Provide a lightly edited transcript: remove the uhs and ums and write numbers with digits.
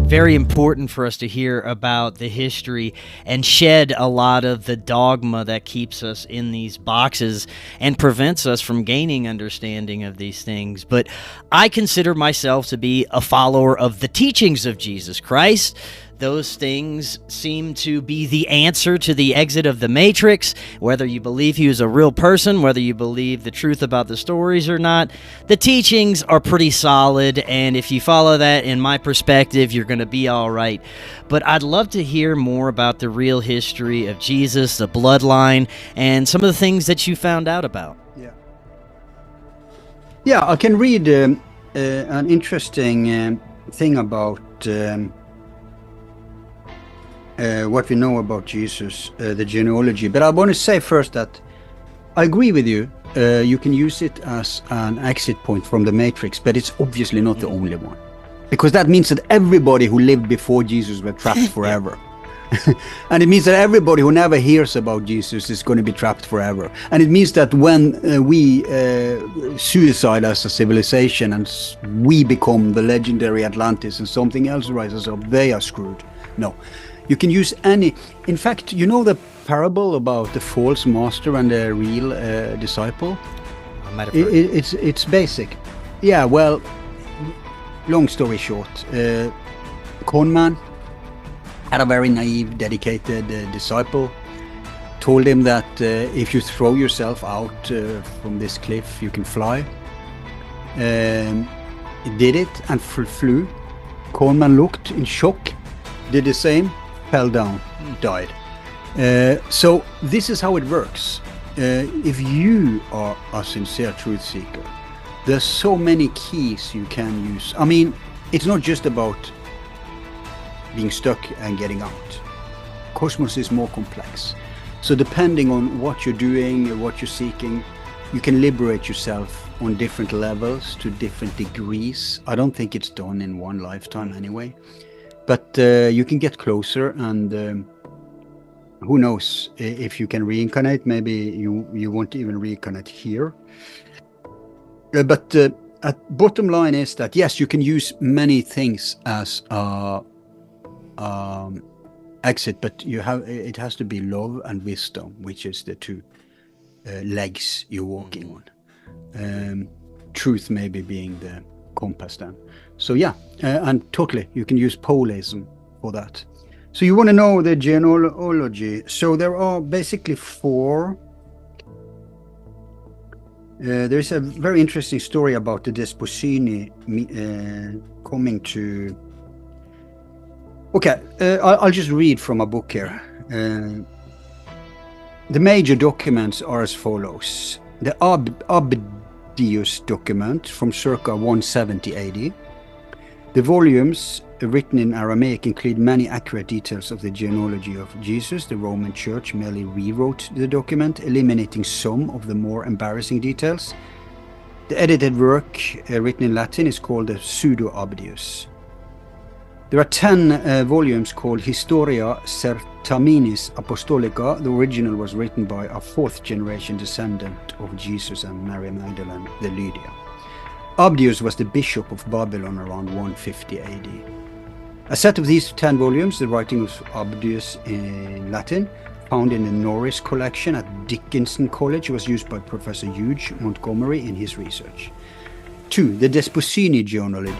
very important for us to hear about the history and shed a lot of the dogma that keeps us in these boxes and prevents us from gaining understanding of these things. But I consider myself to be a follower of the teachings of Jesus Christ. Those things seem to be the answer to the exit of the Matrix. Whether you believe he was a real person, whether you believe the truth about the stories or not, the teachings are pretty solid, and if you follow that, in my perspective, you're going to be all right. But I'd love to hear more about the real history of Jesus, the bloodline, and some of the things that you found out about. Yeah, I can read an interesting thing about what we know about Jesus, the genealogy. But I want to say first that I agree with you. You can use it as an exit point from the Matrix, but it's obviously not the only one. Because that means that everybody who lived before Jesus were trapped forever. And it means that everybody who never hears about Jesus is going to be trapped forever. And it means that when we suicide as a civilization and we become the legendary Atlantis and something else rises up, they are screwed. No. You can use any. In fact, you know the parable about the false master and the real disciple? I might have heard. It's basic. Yeah, well, long story short, con man had a very naive, dedicated disciple. Told him that if you throw yourself out from this cliff, you can fly. He did it and flew. Con man looked in shock, did the same. Fell down, died. So this is how it works. If you are a sincere truth seeker, there's so many keys you can use. I mean, it's not just about being stuck and getting out. Cosmos is more complex. So depending on what you're doing or what you're seeking, you can liberate yourself on different levels to different degrees. I don't think it's done in one lifetime anyway. But you can get closer, and who knows if you can reincarnate. Maybe you won't even reincarnate here. But bottom line is that yes, you can use many things as exit, but it has to be love and wisdom, which is the two legs you're walking on. Truth maybe being the compass then. So yeah, and totally, you can use polism for that. So you want to know the genealogy. So there are basically four. There's a very interesting story about the Desposini coming to... Okay, I'll just read from a book here. The major documents are as follows. The Abdius document from circa 170 AD. The volumes written in Aramaic include many accurate details of the genealogy of Jesus. The Roman Church merely rewrote the document, eliminating some of the more embarrassing details. The edited work, written in Latin, is called the Pseudo-Abdius. There are 10 volumes called Historia Certaminis Apostolica. The original was written by a fourth-generation descendant of Jesus and Mary Magdalene, the Lydia. Abdius was the bishop of Babylon around 150 AD. A set of these 10 volumes, the writing of Abdius in Latin, found in the Norris collection at Dickinson College, was used by Professor Hugh Montgomery in his research. 2. The Desposini genealogy.